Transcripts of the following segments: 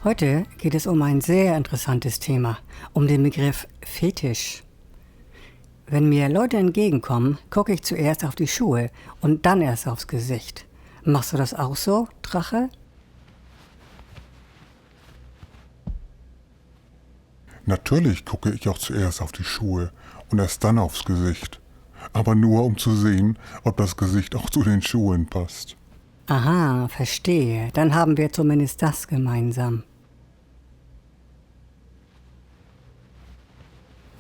Heute geht es um ein sehr interessantes Thema, um den Begriff Fetisch. Wenn mir Leute entgegenkommen, gucke ich zuerst auf die Schuhe und dann erst aufs Gesicht. Machst du das auch so, Drache? Natürlich gucke ich auch zuerst auf die Schuhe und erst dann aufs Gesicht. Aber nur um zu sehen, ob das Gesicht auch zu den Schuhen passt. Aha, verstehe. Dann haben wir zumindest das gemeinsam.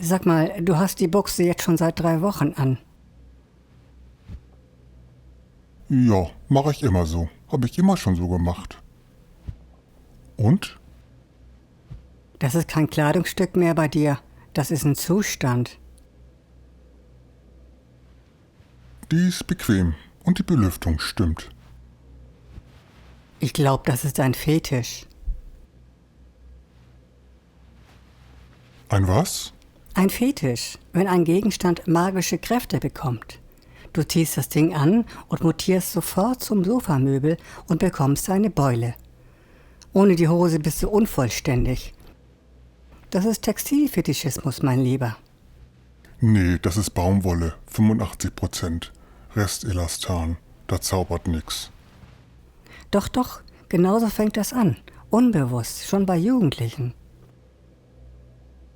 Sag mal, du hast die Buchse jetzt schon seit 3 Wochen an. Ja, mache ich immer so. Habe ich immer schon so gemacht. Und? Das ist kein Kleidungsstück mehr bei dir. Das ist ein Zustand. Die ist bequem und die Belüftung stimmt. Ich glaube, das ist ein Fetisch. Ein was? Ein Fetisch, wenn ein Gegenstand magische Kräfte bekommt. Du ziehst das Ding an und mutierst sofort zum Sofamöbel und bekommst eine Beule. Ohne die Hose bist du unvollständig. Das ist Textilfetischismus, mein Lieber. Nee, das ist Baumwolle, 85%. Rest Elastan, da zaubert nix. Doch, genauso fängt das an. Unbewusst, schon bei Jugendlichen.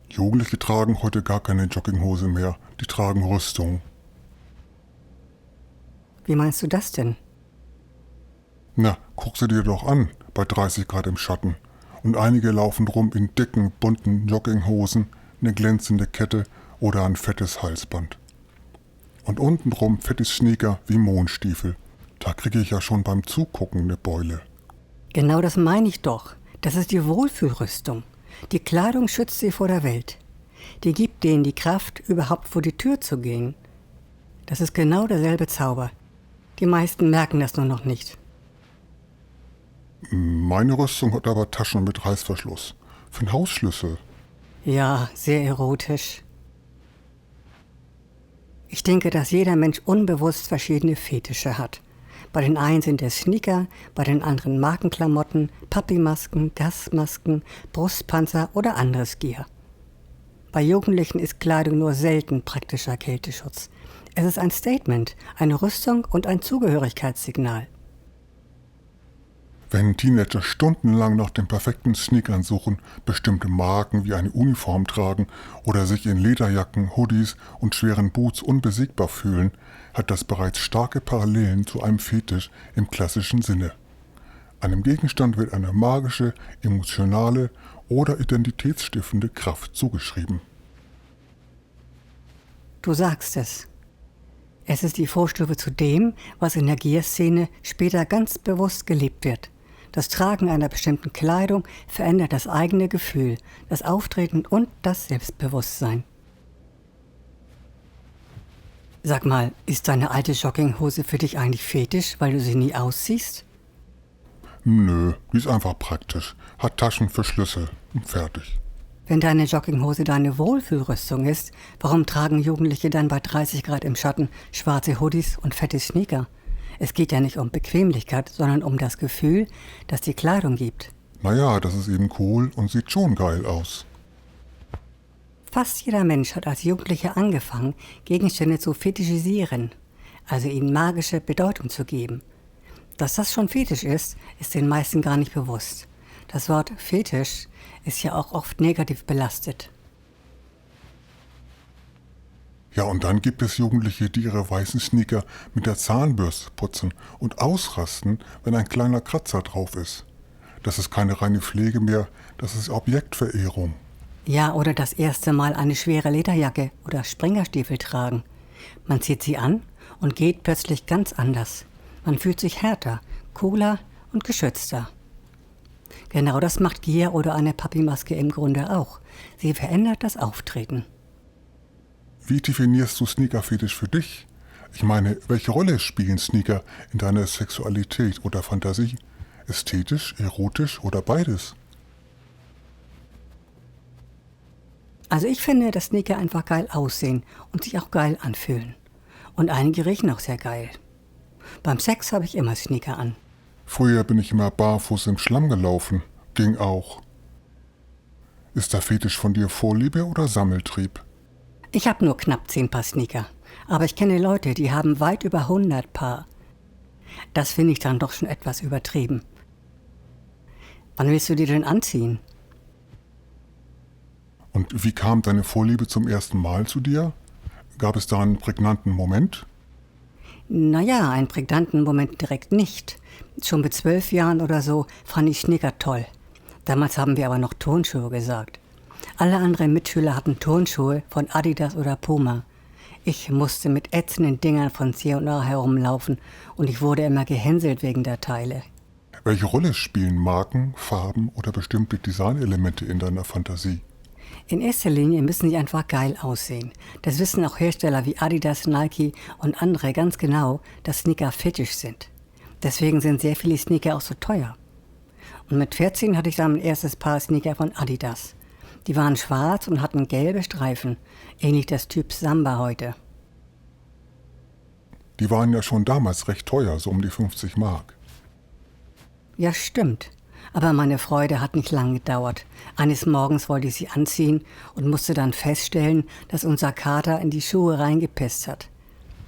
Jugendliche tragen heute gar keine Jogginghose mehr, die tragen Rüstung. Wie meinst du das denn? Na, guck sie dir doch an, bei 30 Grad im Schatten. Und einige laufen rum in dicken, bunten Jogginghosen, eine glänzende Kette oder ein fettes Halsband. Und untenrum fettes Sneaker wie Mondstiefel. Da kriege ich ja schon beim Zugucken eine Beule. Genau das meine ich doch. Das ist die Wohlfühlrüstung. Die Kleidung schützt sie vor der Welt. Die gibt denen die Kraft, überhaupt vor die Tür zu gehen. Das ist genau derselbe Zauber. Die meisten merken das nur noch nicht. Meine Rüstung hat aber Taschen mit Reißverschluss. Für den Hausschlüssel. Ja, sehr erotisch. Ich denke, dass jeder Mensch unbewusst verschiedene Fetische hat. Bei den einen sind es Sneaker, bei den anderen Markenklamotten, Papimasken, Gasmasken, Brustpanzer oder anderes Gear. Bei Jugendlichen ist Kleidung nur selten praktischer Kälteschutz. Es ist ein Statement, eine Rüstung und ein Zugehörigkeitssignal. Wenn Teenager stundenlang nach den perfekten Sneakern suchen, bestimmte Marken wie eine Uniform tragen oder sich in Lederjacken, Hoodies und schweren Boots unbesiegbar fühlen, hat das bereits starke Parallelen zu einem Fetisch im klassischen Sinne. Einem Gegenstand wird eine magische, emotionale oder identitätsstiftende Kraft zugeschrieben. Du sagst es. Es ist die Vorstufe zu dem, was in der Gear-Szene später ganz bewusst gelebt wird. Das Tragen einer bestimmten Kleidung verändert das eigene Gefühl, das Auftreten und das Selbstbewusstsein. Sag mal, ist deine alte Jogginghose für dich eigentlich fetisch, weil du sie nie ausziehst? Nö, die ist einfach praktisch. Hat Taschen für Schlüssel. Fertig. Wenn deine Jogginghose deine Wohlfühlrüstung ist, warum tragen Jugendliche dann bei 30 Grad im Schatten schwarze Hoodies und fette Sneaker? Es geht ja nicht um Bequemlichkeit, sondern um das Gefühl, das die Kleidung gibt. Naja, das ist eben cool und sieht schon geil aus. Fast jeder Mensch hat als Jugendlicher angefangen, Gegenstände zu fetischisieren, also ihnen magische Bedeutung zu geben. Dass das schon fetisch ist den meisten gar nicht bewusst. Das Wort Fetisch ist ja auch oft negativ belastet. Ja, und dann gibt es Jugendliche, die ihre weißen Sneaker mit der Zahnbürste putzen und ausrasten, wenn ein kleiner Kratzer drauf ist. Das ist keine reine Pflege mehr, das ist Objektverehrung. Ja, oder das erste Mal eine schwere Lederjacke oder Springerstiefel tragen. Man zieht sie an und geht plötzlich ganz anders. Man fühlt sich härter, cooler und geschützter. Genau das macht Gear oder eine Papimaske im Grunde auch. Sie verändert das Auftreten. Wie definierst du Sneaker-Fetisch für dich? Ich meine, welche Rolle spielen Sneaker in deiner Sexualität oder Fantasie? Ästhetisch, erotisch oder beides? Also ich finde, dass Sneaker einfach geil aussehen und sich auch geil anfühlen. Und einige riechen auch sehr geil. Beim Sex habe ich immer Sneaker an. Früher bin ich immer barfuß im Schlamm gelaufen. Ging auch. Ist der Fetisch von dir Vorliebe oder Sammeltrieb? Ich habe nur knapp 10 Paar Sneaker. Aber ich kenne Leute, die haben weit über 100 Paar. Das finde ich dann doch schon etwas übertrieben. Wann willst du die denn anziehen? Und wie kam deine Vorliebe zum ersten Mal zu dir? Gab es da einen prägnanten Moment? Naja, einen prägnanten Moment direkt nicht. Schon mit 12 Jahren oder so fand ich Sneaker toll. Damals haben wir aber noch Turnschuhe gesagt. Alle anderen Mitschüler hatten Turnschuhe von Adidas oder Puma. Ich musste mit ätzenden Dingern von C&A herumlaufen und ich wurde immer gehänselt wegen der Teile. Welche Rolle spielen Marken, Farben oder bestimmte Designelemente in deiner Fantasie? In erster Linie müssen sie einfach geil aussehen. Das wissen auch Hersteller wie Adidas, Nike und andere ganz genau, dass Sneaker fetisch sind. Deswegen sind sehr viele Sneaker auch so teuer. Und mit 14 hatte ich dann mein erstes Paar Sneaker von Adidas. Die waren schwarz und hatten gelbe Streifen, ähnlich des Typs Samba heute. Die waren ja schon damals recht teuer, so um die 50 Mark. Ja, stimmt. Aber meine Freude hat nicht lange gedauert. Eines Morgens wollte ich sie anziehen und musste dann feststellen, dass unser Kater in die Schuhe reingepisst hat.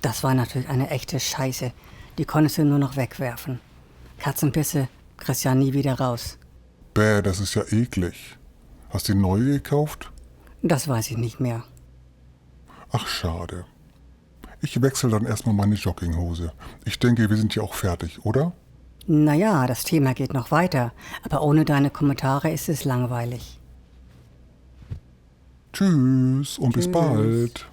Das war natürlich eine echte Scheiße. Die konntest du nur noch wegwerfen. Katzenpisse kriegst ja nie wieder raus. Bäh, das ist ja eklig. Hast du die neue gekauft? Das weiß ich nicht mehr. Ach, schade. Ich wechsle dann erstmal meine Jogginghose. Ich denke, wir sind ja auch fertig, oder? Naja, das Thema geht noch weiter, aber ohne deine Kommentare ist es langweilig. Tschüss und bis bald.